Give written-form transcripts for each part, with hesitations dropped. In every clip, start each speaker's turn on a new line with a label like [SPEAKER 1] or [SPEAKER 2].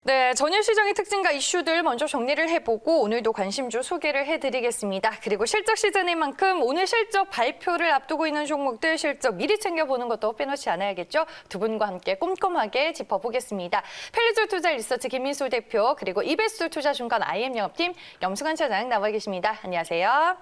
[SPEAKER 1] 네, 전일 시장의 특징과 이슈들 먼저 정리를 해보고 오늘도 관심주 소개를 해드리겠습니다. 그리고 실적 시즌인 만큼 오늘 실적 발표를 앞두고 있는 종목들 실적 미리 챙겨보는 것도 빼놓지 않아야겠죠. 두 분과 함께 꼼꼼하게 짚어보겠습니다. 펠리주 투자 리서치 김민수 대표 그리고 이베스트 투자증권 IM 영업팀 염수관 차장 나와 계십니다. 안녕하세요.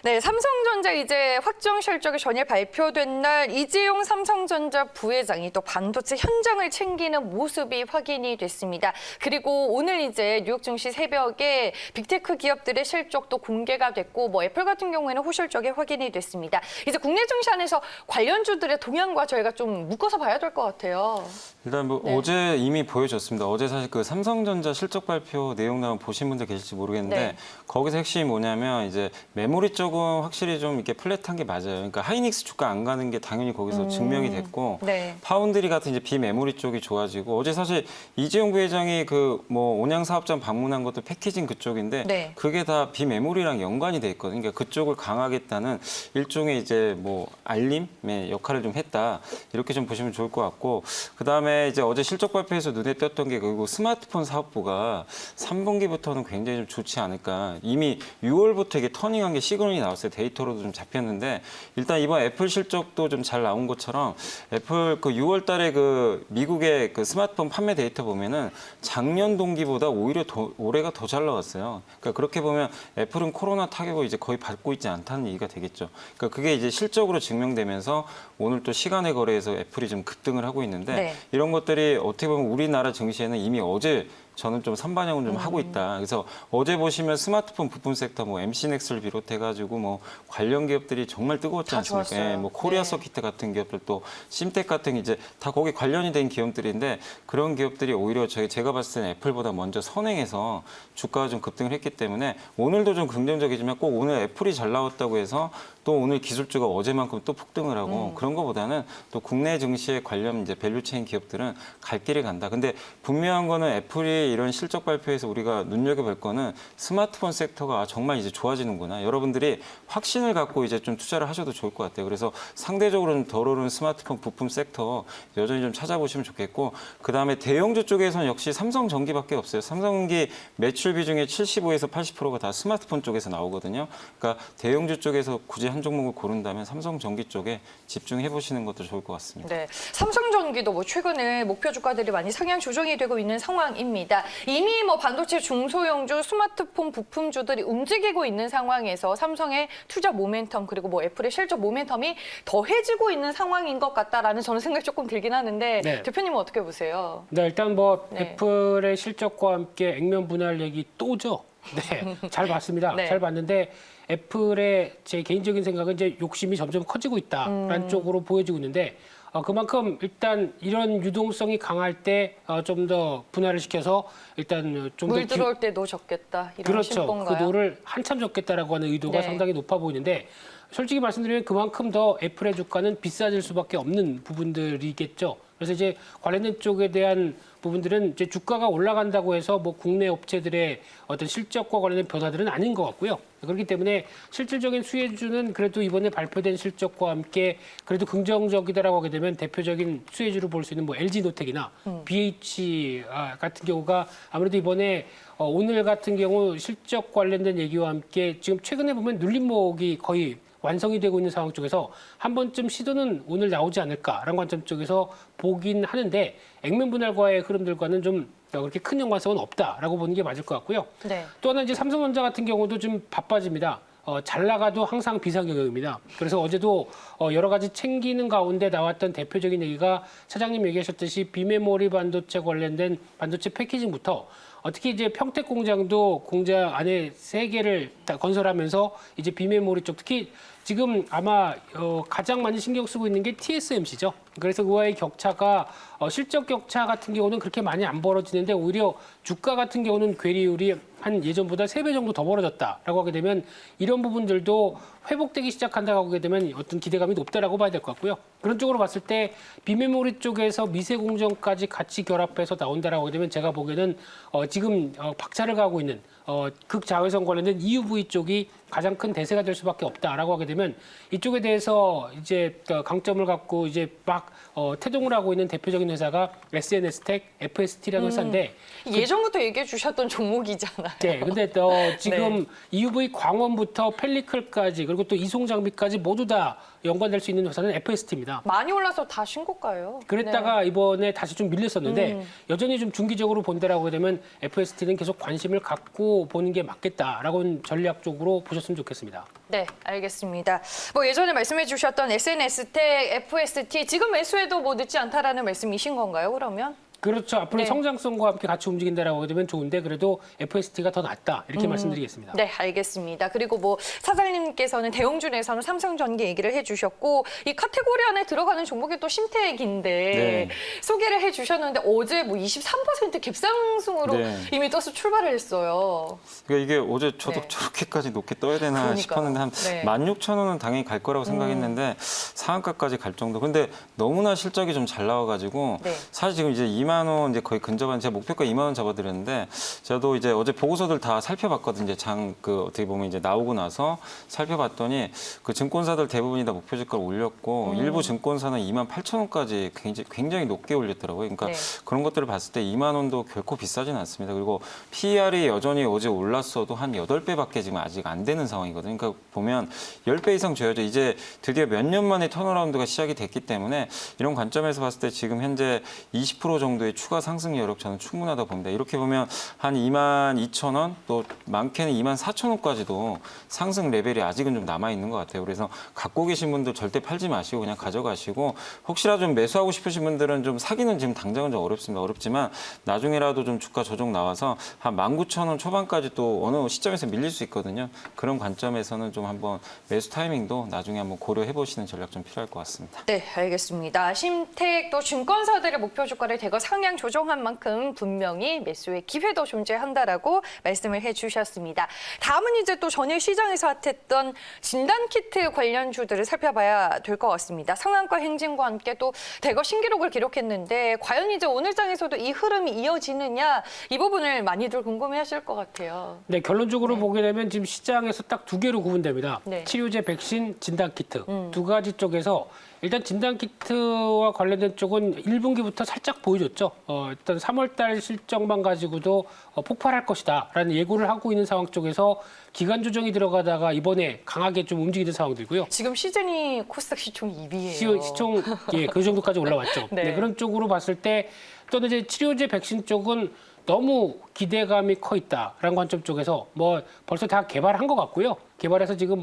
[SPEAKER 1] 네, 삼성전자 이제 확정 실적이 전일 발표된 날 이재용 삼성전자 부회장이 또 반도체 현장을 챙기는 모습이 확인이 됐습니다. 그리고 오늘 이제 뉴욕 증시 새벽에 빅테크 기업들의 실적도 공개가 됐고 뭐 애플 같은 경우에는 호실적이 확인이 됐습니다. 이제 국내 증시 안에서 관련주들의 동향과 저희가 좀 묶어서 봐야 될 것 같아요.
[SPEAKER 2] 일단 뭐 어제 이미 보여줬습니다. 어제 사실 그 삼성전자 실적 발표 내용 나온 보신 분들 계실지 모르겠는데 거기서 핵심이 뭐냐면 이제 메모리 쪽은 확실히 좀 이렇게 플랫한 게 맞아요. 그러니까 하이닉스 주가 안 가는 게 당연히 거기서 증명이 됐고 파운드리 같은 이제 비메모리 쪽이 좋아지고 어제 사실 이재용 부회장이 그 뭐 온양 사업장 방문한 것도 패키징 그쪽인데 그게 다 비메모리랑 연관이 돼 있거든요. 그러니까 그쪽을 강하겠다는 일종의 이제 뭐 알림의 역할을 좀 했다. 이렇게 좀 보시면 좋을 것 같고 그다음에 이제 어제 실적 발표에서 눈에 띄었던 게 그리고 스마트폰 사업부가 3분기부터는 굉장히 좀 좋지 않을까. 이미 6월부터 이게 터닝한 게 시그널이 나왔어요. 데이터로도 좀 잡혔는데 일단 이번 애플 실적도 좀 잘 나온 것처럼 애플 그 6월 달에 그 미국의 그 스마트폰 판매 데이터 보면은 작년 동기보다 오히려 올해가 더 잘 나왔어요. 그러니까 그렇게 보면 애플은 코로나 타격을 이제 거의 받고 있지 않다는 얘기가 되겠죠. 그러니까 그게 이제 실적으로 증명되면서 오늘 또 시간의 거래에서 애플이 좀 급등을 하고 있는데 이런 것들이 어떻게 보면 우리나라 증시에는 이미 어제 저는 좀 선반영을 좀 하고 있다. 그래서 어제 보시면 스마트폰 부품 섹터 뭐 MC넥스를 비롯해가지고 뭐 관련 기업들이 정말 뜨거웠지 않습니까? 예, 뭐 코리아 서키트 같은 기업들 또 심텍 같은 이제 다 거기 관련이 된 기업들인데 그런 기업들이 오히려 제가 봤을 때는 애플보다 먼저 선행해서 주가가 좀 급등을 했기 때문에 오늘도 좀 긍정적이지만 꼭 오늘 애플이 잘 나왔다고 해서 또 오늘 기술주가 어제만큼 또 폭등을 하고 그런 것보다는 또 국내 증시에 관련 이제 밸류체인 기업들은 갈 길을 간다. 근데 분명한 거는 애플이 이런 실적 발표에서 우리가 눈여겨볼 거는 스마트폰 섹터가 정말 이제 좋아지는구나. 여러분들이 확신을 갖고 이제 좀 투자를 하셔도 좋을 것 같아요. 그래서 상대적으로 좀 덜 오른 스마트폰 부품 섹터 여전히 좀 찾아보시면 좋겠고 그다음에 대형주 쪽에서는 역시 삼성전기밖에 없어요. 삼성전기 매출 비중의 75에서 80%가 다 스마트폰 쪽에서 나오거든요. 그러니까 대형주 쪽에서 굳이 한 종목을 고른다면 삼성전기 쪽에 집중해 보시는 것도 좋을 것 같습니다.
[SPEAKER 1] 네, 삼성전기도 뭐 최근에 목표 주가들이 많이 상향 조정이 되고 있는 상황입니다. 이미 뭐 반도체 중소형주, 스마트폰 부품주들이 움직이고 있는 상황에서 삼성의 투자 모멘텀 그리고 뭐 애플의 실적 모멘텀이 더해지고 있는 상황인 것 같다라는 저는 생각이 조금 들긴 하는데 대표님은 어떻게 보세요?
[SPEAKER 3] 네, 일단 뭐 애플의 실적과 함께 액면 분할 얘기 또죠. 네, 잘 봤습니다. 잘 봤는데 애플의 제 개인적인 생각은 이제 욕심이 점점 커지고 있다라는 쪽으로 보여지고 있는데 그만큼 일단 이런 유동성이 강할 때 좀 더 분할을 시켜서 일단 좀 더
[SPEAKER 1] 물 들어올 때 노 적겠다 이런
[SPEAKER 3] 그렇죠.
[SPEAKER 1] 심보인가요?
[SPEAKER 3] 그 노를 한참 적겠다라고 하는 의도가 상당히 높아 보이는데 솔직히 말씀드리면 그만큼 더 애플의 주가는 비싸질 수밖에 없는 부분들이겠죠. 그래서 이제 관련된 쪽에 대한 부분들은 이제 주가가 올라간다고 해서 뭐 국내 업체들의 어떤 실적과 관련된 변화들은 아닌 것 같고요. 그렇기 때문에 실질적인 수혜주는 그래도 이번에 발표된 실적과 함께 그래도 긍정적이다라고 하게 되면 대표적인 수혜주로 볼 수 있는 뭐 LG노텍이나 BH 같은 경우가 아무래도 이번에 오늘 같은 경우 실적 관련된 얘기와 함께 지금 최근에 보면 눌림목이 거의 완성이 되고 있는 상황 쪽에서 한 번쯤 시도는 오늘 나오지 않을까라는 관점 쪽에서 보긴 하는데 액면 분할과의 흐름들과는 좀 그렇게 큰 연관성은 없다라고 보는 게 맞을 것 같고요. 또 하나 이제 삼성전자 같은 경우도 좀 바빠집니다. 잘 나가도 항상 비상경영입니다. 그래서 어제도 여러 가지 챙기는 가운데 나왔던 대표적인 얘기가 차장님 얘기하셨듯이 비메모리 반도체 관련된 반도체 패키징부터 특히 이제 평택 공장도 공장 안에 3개를 건설하면서 이제 비메모리 쪽 특히 지금 아마 가장 많이 신경 쓰고 있는 게 TSMC죠. 그래서 그와의 격차가 실적 격차 같은 경우는 그렇게 많이 안 벌어지는데 오히려 주가 같은 경우는 괴리율이 한 예전보다 3배 정도 더 벌어졌다라고 하게 되면 이런 부분들도 회복되기 시작한다고 하게 되면 어떤 기대감이 높다라고 봐야 될 것 같고요. 그런 쪽으로 봤을 때 비메모리 쪽에서 미세 공정까지 같이 결합해서 나온다라고 하게 되면 제가 보기에는 지금 박차를 가고 있는 극자외선 관련된 EUV 쪽이 가장 큰 대세가 될 수밖에 없다라고 하게 되면 이쪽에 대해서 이제 강점을 갖고 이제 막 태동을 하고 있는 대표적인 회사가 SNS텍, FST라는 회사인데
[SPEAKER 1] 예전부터 얘기해 주셨던 종목이잖아요.
[SPEAKER 3] 네, 근데 지금 EUV 광원부터 펠리클까지 그리고 또 이송 장비까지 모두 다 연관될 수 있는 회사는 FST입니다.
[SPEAKER 1] 많이 올라서 다 신고가예요.
[SPEAKER 3] 그랬다가 이번에 다시 좀 밀렸었는데 여전히 좀 중기적으로 본다라고 되면 FST는 계속 관심을 갖고 보는 게 맞겠다라고 전략적으로 보셨으면 좋겠습니다.
[SPEAKER 1] 네, 알겠습니다. 뭐 예전에 말씀해 주셨던 SNS텍, FST 지금 매수해도 뭐 늦지 않다라는 말씀이신 건가요, 그러면?
[SPEAKER 3] 그렇죠. 앞으로
[SPEAKER 1] 네.
[SPEAKER 3] 성장성과 함께 같이 움직인다라고 하게 되면 좋은데 그래도 FST가 더 낫다 이렇게 말씀드리겠습니다.
[SPEAKER 1] 네, 알겠습니다. 그리고 뭐 사장님께서는 대형주에서는 삼성전기 얘기를 해주셨고 이 카테고리 안에 들어가는 종목이 또 신택인데
[SPEAKER 2] 네.
[SPEAKER 1] 소개를 해주셨는데 어제 뭐 23% 갭상승으로
[SPEAKER 2] 네.
[SPEAKER 1] 이미 떠서 출발을 했어요.
[SPEAKER 2] 그러니까 이게 어제 저도
[SPEAKER 1] 네.
[SPEAKER 2] 저렇게까지 높게 떠야 되나
[SPEAKER 1] 그러니까요.
[SPEAKER 2] 싶었는데 한
[SPEAKER 1] 네.
[SPEAKER 2] 16,000원은 당연히 갈 거라고 생각했는데 상한가까지 갈 정도. 근데 너무나 실적이 좀 잘 나와가지고
[SPEAKER 1] 네.
[SPEAKER 2] 사실 지금 이제 2만 원 이제 거의 근접한 제 목표가 2만 원 잡아드렸는데 저도 이제 어제 보고서들 다 살펴봤거든요. 어떻게 보면 이제 나오고 나서 살펴봤더니 그 증권사들 대부분이 다 목표 주가를 올렸고 일부 증권사는 2만 8천 원까지 굉장히 높게 올렸더라고요. 그러니까
[SPEAKER 1] 네.
[SPEAKER 2] 그런 것들을 봤을 때 2만 원도 결코 비싸진 않습니다. 그리고 PER이 여전히 어제 올랐어도 한 8배밖에 지금 아직 안 되는 상황이거든요. 그러니까 보면 10배 이상 줘야죠. 이제 드디어 몇 년 만에 턴어라운드가 시작이 됐기 때문에 이런 관점에서 봤을 때 지금 현재 20% 정도의 추가 상승 여력 저는 충분하다 봅니다. 이렇게 보면 한 2만 2천 원, 또 많게는 2만 4천 원까지도 상승 레벨이 아직은 좀 남아 있는 것 같아요. 그래서 갖고 계신 분들 절대 팔지 마시고 그냥 가져가시고 혹시라도 좀 매수하고 싶으신 분들은 좀 사기는 지금 당장은 좀 어렵습니다. 어렵지만 나중에라도 좀 주가 조정 나와서 한 19,000원 초반까지 또 어느 시점에서 밀릴 수 있거든요. 그런 관점에서는 좀 한번 매수 타이밍도 나중에 한번 고려해 보시는 전략 좀 필요할 것 같습니다.
[SPEAKER 1] 네, 알겠습니다. 심택 또 증권사들의 목표 주가를 대거 상향 조정한 만큼 분명히 매수의 기회도 존재한다라고 말씀을 해주셨습니다. 다음은 이제 또 전일 시장에서 핫했던 진단키트 관련주들을 살펴봐야 될 것 같습니다. 상한가 행진과 함께 또 대거 신기록을 기록했는데 과연 이제 오늘 장에서도 이 흐름이 이어지느냐 이 부분을 많이들 궁금해하실 것 같아요.
[SPEAKER 3] 네, 결론적으로 보게 되면 지금 시장에서 딱 두 개로 구분됩니다.
[SPEAKER 1] 네.
[SPEAKER 3] 치료제, 백신, 진단키트 두 가지 쪽에서 일단 진단키트와 관련된 쪽은 1분기부터 살짝 보여줬죠. 일단 3월달 실적만 가지고도 폭발할 것이다라는 예고를 하고 있는 상황 쪽에서 기간 조정이 들어가다가 이번에 강하게 좀 움직이는 상황들고요.
[SPEAKER 1] 지금 시즌이 코스닥 시총 2위예요.
[SPEAKER 3] 시총 그 정도까지 올라왔죠.
[SPEAKER 1] 네.
[SPEAKER 3] 네, 그런 쪽으로 봤을 때 또는 이제 치료제, 백신 쪽은 너무 기대감이 커 있다라는 관점 쪽에서 뭐 벌써 다 개발한 것 같고요. 개발해서 지금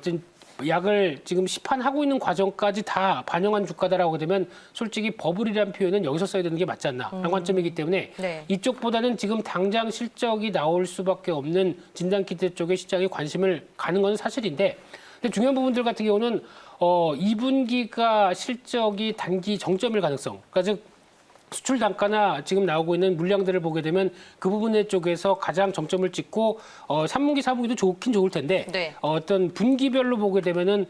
[SPEAKER 3] 지금 약을 지금 시판하고 있는 과정까지 다 반영한 주가다라고 되면 솔직히 버블이라는 표현은 여기서 써야 되는 게 맞지 않나라는 관점이기 때문에
[SPEAKER 1] 네.
[SPEAKER 3] 이쪽보다는 지금 당장 실적이 나올 수밖에 없는 진단키트 쪽에 시장에 관심을 가는 건 사실인데 근데 중요한 부분들 같은 경우는 2분기가 실적이 단기 정점일 가능성 그러니까 즉 수출 단가나 지금 나오고 있는 물량들을 보게 되면 그 부분의 쪽에서 가장 정점을 찍고 3분기, 4분기도 좋긴 좋을 텐데
[SPEAKER 1] 네.
[SPEAKER 3] 어떤 분기별로 보게 되면은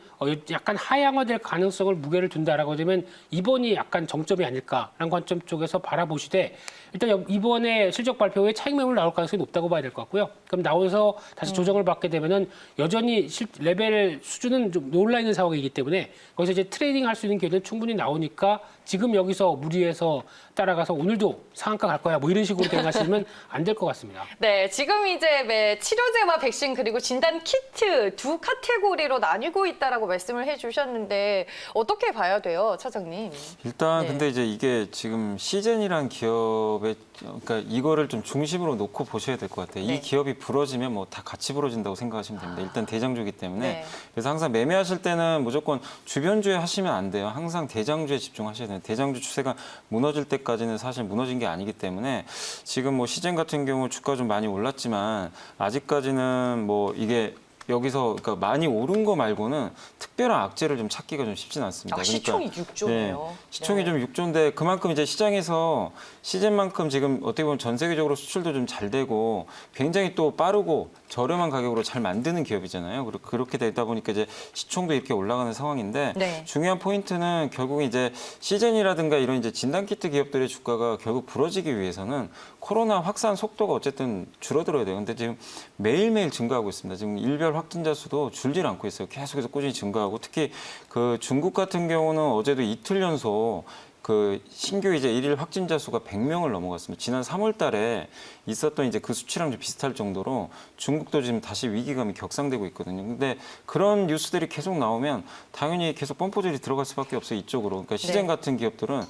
[SPEAKER 3] 약간 하향화될 가능성을 무게를 둔다라고 되면 이번이 약간 정점이 아닐까라는 관점 쪽에서 바라보시되 일단 이번에 실적 발표 후에 차익 매물 나올 가능성이 높다고 봐야 될 것 같고요. 그럼 나오서 다시 조정을 받게 되면은 여전히 레벨 수준은 좀 놀라 있는 상황이기 때문에 거기서 이제 트레이딩 할 수 있는 기회는 충분히 나오니까 지금 여기서 무리해서 따라가서 오늘도 상한가 갈 거야 뭐 이런 식으로 대응하시면 안 될 것 같습니다.
[SPEAKER 1] 네, 지금 이제 치료제와 백신 그리고 진단 키트 두 카테고리로 나뉘고 있다라고 말씀을 해주셨는데 어떻게 봐야 돼요, 차장님?
[SPEAKER 2] 일단
[SPEAKER 1] 네.
[SPEAKER 2] 근데 이제 이게 지금 시젠이란 기업의 그러니까 이거를 좀 중심으로 놓고 보셔야 될 것 같아요.
[SPEAKER 1] 네.
[SPEAKER 2] 이 기업이 부러지면 뭐 다 같이 부러진다고 생각하시면 됩니다. 일단 대장주기 때문에
[SPEAKER 1] 네.
[SPEAKER 2] 그래서 항상 매매하실 때는 무조건 주변주에 하시면 안 돼요. 항상 대장주에 집중하셔야 돼요. 대장주 추세가 무너질 때까지는 사실 무너진 게 아니기 때문에 지금 뭐 시젠 같은 경우 주가 좀 많이 올랐지만 아직까지는 뭐 이게 여기서 그러니까 많이 오른 거 말고는 특별한 악재를 좀 찾기가 좀 쉽진 않습니다.
[SPEAKER 1] 아, 시총이 6조네요.
[SPEAKER 2] 시총이 좀 6조인데 그만큼 이제 시장에서 시즌만큼 지금 어떻게 보면 전 세계적으로 수출도 좀 잘 되고 굉장히 또 빠르고 저렴한 가격으로 잘 만드는 기업이잖아요. 그렇게 되다 보니까 이제 시총도 이렇게 올라가는 상황인데
[SPEAKER 1] 네.
[SPEAKER 2] 중요한 포인트는 결국 이제 시즌이라든가 이런 이제 진단키트 기업들의 주가가 결국 부러지기 위해서는 코로나 확산 속도가 어쨌든 줄어들어야 돼요. 근데 지금 매일매일 증가하고 있습니다. 지금 일별 확진자 수도 줄질 않고 있어요. 계속해서 꾸준히 증가하고 특히 그 중국 같은 경우는 어제도 이틀 연속 그 신규 이제 일일 확진자 수가 100명을 넘어갔습니다. 지난 3월 달에 있었던 이제 그 수치랑 좀 비슷할 정도로 중국도 지금 다시 위기감이 격상되고 있거든요. 근데 그런 뉴스들이 계속 나오면 당연히 계속 펌프질이 들어갈 수밖에 없어요. 이쪽으로. 그러니까 시젠
[SPEAKER 1] 네.
[SPEAKER 2] 같은 기업들은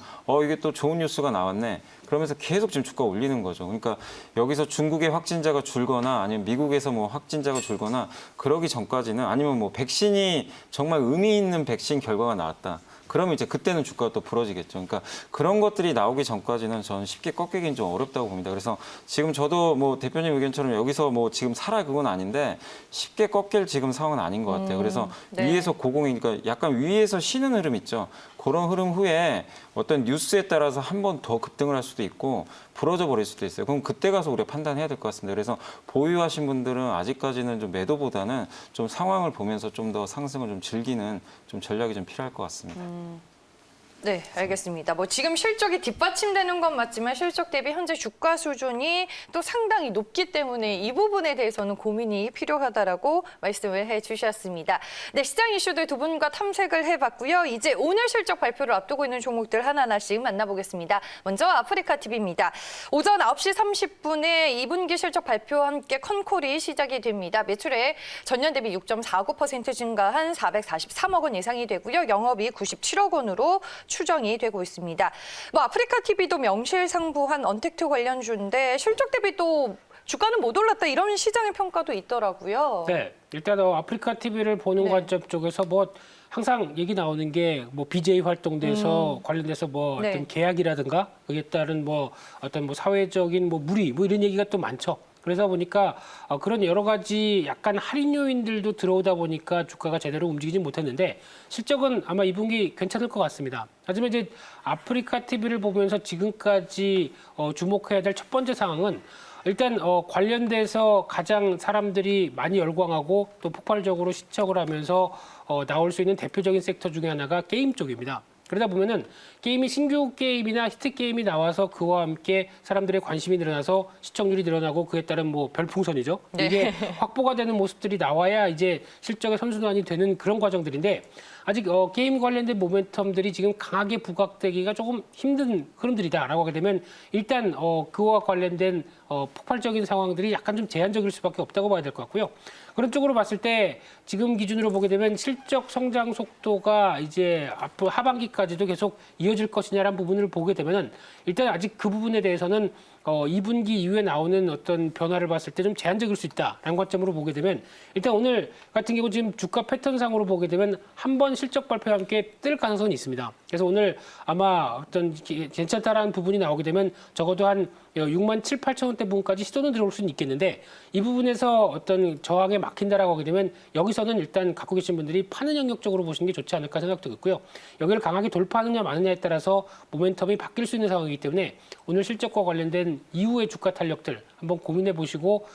[SPEAKER 2] 이게 또 좋은 뉴스가 나왔네. 그러면서 계속 지금 주가 올리는 거죠. 그러니까 여기서 중국의 확진자가 줄거나 아니면 미국에서 뭐 확진자가 줄거나 그러기 전까지는 아니면 뭐 백신이 정말 의미 있는 백신 결과가 나왔다. 그러면 이제 그때는 주가가 또 부러지겠죠. 그러니까 그런 것들이 나오기 전까지는 저는 쉽게 꺾이긴 좀 어렵다고 봅니다. 그래서 지금 저도 뭐 대표님 의견처럼 여기서 뭐 지금 사라 그건 아닌데 쉽게 꺾일 지금 상황은 아닌 것 같아요. 그래서
[SPEAKER 1] 네.
[SPEAKER 2] 위에서 고공이니까 약간 위에서 쉬는 흐름 있죠. 그런 흐름 후에 어떤 뉴스에 따라서 한 번 더 급등을 할 수도 있고 부러져 버릴 수도 있어요. 그럼 그때 가서 우리가 판단해야 될 것 같습니다. 그래서 보유하신 분들은 아직까지는 좀 매도보다는 좀 상황을 보면서 좀 더 상승을 좀 즐기는 좀 전략이 좀 필요할 것 같습니다.
[SPEAKER 1] 네, 알겠습니다. 뭐 지금 실적이 뒷받침되는 건 맞지만 실적 대비 현재 주가 수준이 또 상당히 높기 때문에 이 부분에 대해서는 고민이 필요하다라고 말씀을 해주셨습니다. 네, 시장 이슈들 두 분과 탐색을 해봤고요. 이제 오늘 실적 발표를 앞두고 있는 종목들 하나하나씩 만나보겠습니다. 먼저 아프리카 TV입니다. 오전 9시 30분에 2분기 실적 발표와 함께 컨콜이 시작이 됩니다. 매출액 전년 대비 6.49% 증가한 443억 원 예상이 되고요. 영업이익 97억 원으로 추정이 되고 있습니다. 뭐 아프리카 TV도 명실상부한 언택트 관련주인데 실적 대비 또 주가는 못 올랐다 이런 시장의 평가도 있더라고요.
[SPEAKER 3] 네, 일단 아프리카 TV를 보는
[SPEAKER 1] 네.
[SPEAKER 3] 관점 쪽에서 뭐 항상 얘기 나오는 게 뭐 BJ 활동돼서 관련돼서 뭐
[SPEAKER 1] 네.
[SPEAKER 3] 어떤 계약이라든가 그에 따른 뭐 어떤 뭐 사회적인 뭐 무리 뭐 이런 얘기가 또 많죠. 그러다 보니까 그런 여러 가지 약간 할인 요인들도 들어오다 보니까 주가가 제대로 움직이지 못했는데 실적은 아마 2분기 괜찮을 것 같습니다. 하지만 이제 아프리카 TV를 보면서 지금까지 주목해야 될 첫 번째 상황은 일단 관련돼서 가장 사람들이 많이 열광하고 또 폭발적으로 시청을 하면서 나올 수 있는 대표적인 섹터 중에 하나가 게임 쪽입니다. 그러다 보면은 게임이 신규 게임이나 히트 게임이 나와서 그와 함께 사람들의 관심이 늘어나서 시청률이 늘어나고 그에 따른 뭐 별풍선이죠.
[SPEAKER 1] 네.
[SPEAKER 3] 이게 확보가 되는 모습들이 나와야 이제 실적의 선순환이 되는 그런 과정들인데 아직 게임 관련된 모멘텀들이 지금 강하게 부각되기가 조금 힘든 흐름들이다라고 하게 되면 일단 그와 관련된 폭발적인 상황들이 약간 좀 제한적일 수밖에 없다고 봐야 될 것 같고요. 그런 쪽으로 봤을 때 지금 기준으로 보게 되면 실적 성장 속도가 이제 앞으로 하반기까지도 계속 이어질 것이냐라는 부분을 보게 되면은 일단 아직 그 부분에 대해서는 2분기 이후에 나오는 어떤 변화를 봤을 때 좀 제한적일 수 있다라는 관점으로 보게 되면 일단 오늘 같은 경우 지금 주가 패턴상으로 보게 되면 한 번 실적 발표와 함께 뜰 가능성이 있습니다. 그래서 오늘 아마 어떤 괜찮다라는 부분이 나오게 되면 적어도 한 6만 7, 8천 원대 부분까지 시도는 들어올 수는 있겠는데 이 부분에서 어떤 저항에 막힌다라고 하게 되면 여기서는 일단 갖고 계신 분들이 파는 영역 쪽으로 보시는 게 좋지 않을까 생각도 있고요. 여기를 강하게 돌파하느냐 마느냐에 따라서 모멘텀이 바뀔 수 있는 상황이기 때문에 오늘 실적과 관련된 이후의 주가 탄력들 한번 고민해 보시고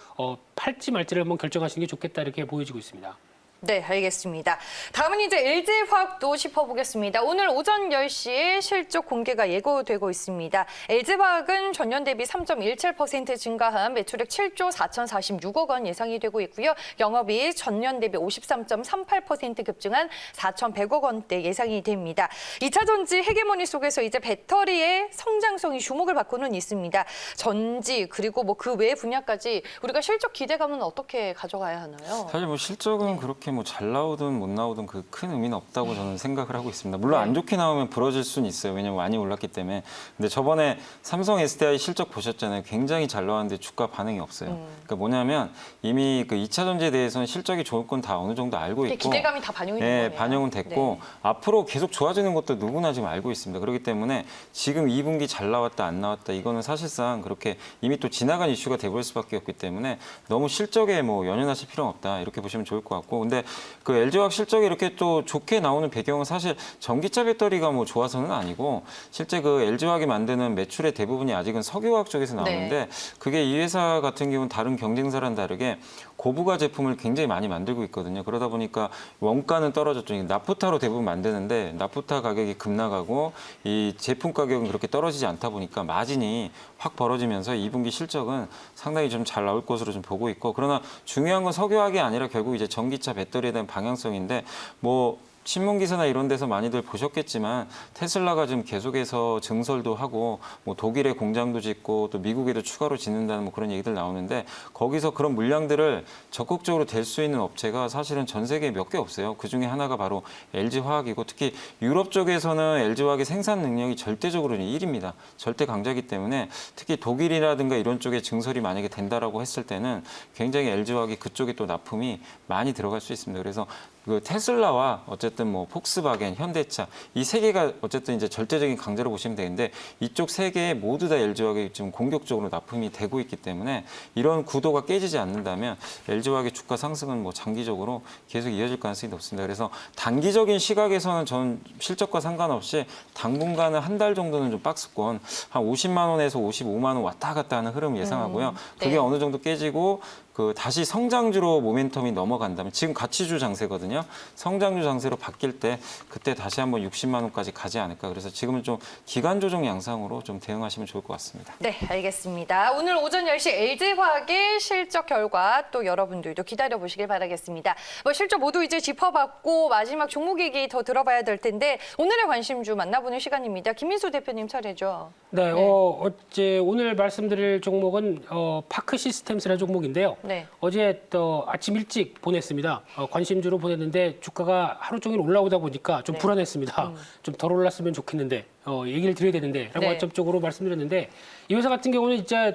[SPEAKER 3] 팔지 말지를 한번 결정하시는 게 좋겠다 이렇게 보여지고 있습니다.
[SPEAKER 1] 네, 알겠습니다. 다음은 이제 LG화학도 짚어보겠습니다. 오늘 오전 10시에 실적 공개가 예고되고 있습니다. LG화학은 전년 대비 3.17% 증가한 매출액 7조 4,046억 원 예상이 되고 있고요. 영업이익 전년 대비 53.38% 급증한 4,100억 원대 예상이 됩니다. 2차 전지 헤게모니 속에서 이제 배터리의 성장성이 주목을 받고는 있습니다. 전지 그리고 뭐 그 외 분야까지 우리가 실적 기대감은 어떻게 가져가야 하나요?
[SPEAKER 2] 사실 뭐 실적은 그렇게 뭐 잘 나오든 못 나오든 그 큰 의미는 없다고 저는 생각을 하고 있습니다. 물론 안 좋게 나오면 부러질 수는 있어요. 왜냐면 많이 올랐기 때문에. 근데 저번에 삼성 SDI 실적 보셨잖아요. 굉장히 잘 나왔는데 주가 반응이 없어요. 그러니까 뭐냐면 이미 그 2차 전지에 대해서는 실적이 좋을 건 다 어느 정도 알고 있고
[SPEAKER 1] 기대감이 다 반영이 된
[SPEAKER 2] 네,
[SPEAKER 1] 거네요.
[SPEAKER 2] 반영은 됐고 앞으로 계속 좋아지는 것도 누구나 지금 알고 있습니다. 그렇기 때문에 지금 2분기 잘 나왔다 안 나왔다 이거는 사실상 그렇게 이미 또 지나간 이슈가 돼버릴 수밖에 없기 때문에 너무 실적에 뭐 연연하실 필요는 없다 이렇게 보시면 좋을 것 같고 근데 그 LG화학 실적이 이렇게 또 좋게 나오는 배경은 사실 전기차 배터리가 뭐 좋아서는 아니고 실제 그 LG화학이 만드는 매출의 대부분이 아직은 석유화학 쪽에서 나오는데 그게 이 회사 같은 경우는 다른 경쟁사랑 다르게 고부가 제품을 굉장히 많이 만들고 있거든요. 그러다 보니까 원가는 떨어졌죠. 나프타로 대부분 만드는데 나프타 가격이 급락하고 이 제품 가격은 그렇게 떨어지지 않다 보니까 마진이 확 벌어지면서 2분기 실적은 상당히 좀 잘 나올 것으로 좀 보고 있고 그러나 중요한 건 석유화학이 아니라 결국 이제 전기차 배터리에 대한 방향성인데 뭐 신문 기사나 이런 데서 많이들 보셨겠지만 테슬라가 지금 계속해서 증설도 하고 뭐 독일에 공장도 짓고 또 미국에도 추가로 짓는다는 뭐 그런 얘기들 나오는데 거기서 그런 물량들을 적극적으로 댈 수 있는 업체가 사실은 전 세계에 몇 개 없어요. 그 중에 하나가 바로 LG화학이고 특히 유럽 쪽에서는 LG화학의 생산 능력이 절대적으로 1위입니다. 절대 강자이기 때문에 특히 독일이라든가 이런 쪽에 증설이 만약에 된다라고 했을 때는 굉장히 LG화학이 그쪽에 또 납품이 많이 들어갈 수 있습니다. 그래서 그 테슬라와 어쨌든 뭐 폭스바겐, 현대차 이 세 개가 어쨌든 이제 절대적인 강자로 보시면 되는데 이쪽 세 개에 모두 다 LG화학이 지금 공격적으로 납품이 되고 있기 때문에 이런 구도가 깨지지 않는다면 LG화학의 주가 상승은 뭐 장기적으로 계속 이어질 가능성이 높습니다. 그래서 단기적인 시각에서는 전 실적과 상관없이 당분간은 한 달 정도는 좀 박스권 한 50만 원에서 55만 원 왔다 갔다 하는 흐름 예상하고요. 그게 어느 정도 깨지고 그 다시 성장주로 모멘텀이 넘어간다면 지금 가치주 장세거든요. 성장주 장세로 바뀔 때 그때 다시 한번 60만 원까지 가지 않을까. 그래서 지금은 좀 기간 조정 양상으로 좀 대응하시면 좋을 것 같습니다.
[SPEAKER 1] 네, 알겠습니다. 오늘 오전 10시 LG화학의 실적 결과 또 여러분들도 기다려보시길 바라겠습니다. 뭐 실적 모두 이제 짚어봤고 마지막 종목 얘기 더 들어봐야 될 텐데 오늘의 관심주 만나보는 시간입니다. 김민수 대표님 차례죠.
[SPEAKER 3] 네, 어제 오늘 말씀드릴 종목은 파크 시스템스라는 종목인데요.
[SPEAKER 1] 네.
[SPEAKER 3] 어제 또 아침 일찍 보냈습니다. 관심주로 보냈는데 주가가 하루 종일 올라오다 보니까 좀 불안했습니다. 좀 덜 올랐으면 좋겠는데 얘기를 드려야 되는데 라고 관점적으로 말씀드렸는데 이 회사 같은 경우는 진짜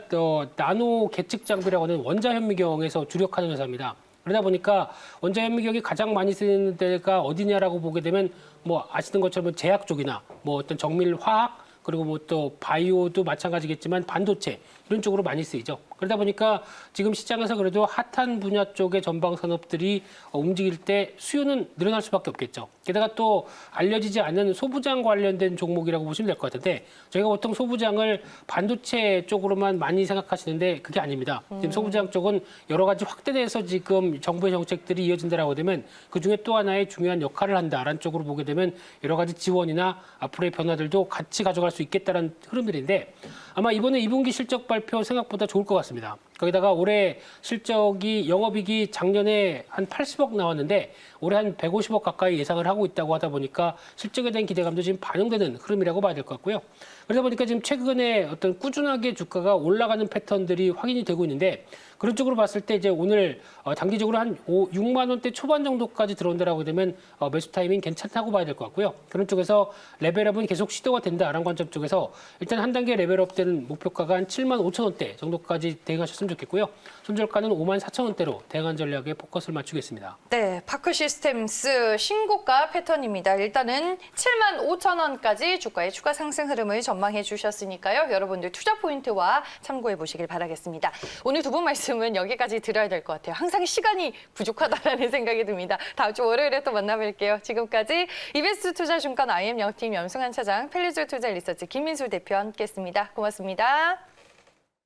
[SPEAKER 3] 나노 계측 장비라고 하는 원자 현미경에서 주력하는 회사입니다. 그러다 보니까 원자 현미경이 가장 많이 쓰는 데가 어디냐라고 보게 되면 뭐 아시는 것처럼 제약 쪽이나 뭐 어떤 정밀 화학 그리고 뭐 또 바이오도 마찬가지겠지만 반도체 이런 쪽으로 많이 쓰이죠. 그러다 보니까 지금 시장에서 그래도 핫한 분야 쪽의 전방 산업들이 움직일 때 수요는 늘어날 수밖에 없겠죠. 게다가 또 알려지지 않는 소부장 관련된 종목이라고 보시면 될 것 같은데 저희가 보통 소부장을 반도체 쪽으로만 많이 생각하시는데 그게 아닙니다. 지금 소부장 쪽은 여러 가지 확대돼서 지금 정부의 정책들이 이어진다라고 되면 그중에 또 하나의 중요한 역할을 한다라는 쪽으로 보게 되면 여러 가지 지원이나 앞으로의 변화들도 같이 가져갈 수 있겠다라는 흐름들인데 아마 이번에 2분기 실적 발표 생각보다 좋을 것 같습니다. 거기다가 올해 실적이 영업이익이 작년에 한 80억 나왔는데 올해 한 150억 가까이 예상을 하고 있다고 하다 보니까 실적에 대한 기대감도 지금 반영되는 흐름이라고 봐야 될 것 같고요. 그러다 보니까 지금 최근에 어떤 꾸준하게 주가가 올라가는 패턴들이 확인이 되고 있는데 그런 쪽으로 봤을 때 이제 오늘 단기적으로 한 6만 원대 초반 정도까지 들어온다라고 되면 매수 타이밍 괜찮다고 봐야 될 것 같고요. 그런 쪽에서 레벨업은 계속 시도가 된다라는 관점 쪽에서 일단 한 단계 레벨업되는 목표가가 한 7만 5천 원대 정도까지 대응하셨으면 좋겠고요. 손절가는 5만 4천 원대로 대응한 전략에 포커스를 맞추겠습니다.
[SPEAKER 1] 네, 파크 시스템스 신고가 패턴입니다. 일단은 7만 5천 원까지 주가의 추가 상승 흐름을 전망해 주셨으니까요. 여러분들 투자 포인트와 참고해 보시길 바라겠습니다. 오늘 두 분 말씀은 여기까지 드려야 될 것 같아요. 항상 시간이 부족하다라는 생각이 듭니다. 다음 주 월요일에 또 만나뵐게요. 지금까지 이베스트 투자증권 IM 영팀 염승환 차장, 펠리즈 투자 리서치 김민수 대표와 함께했습니다. 고맙습니다.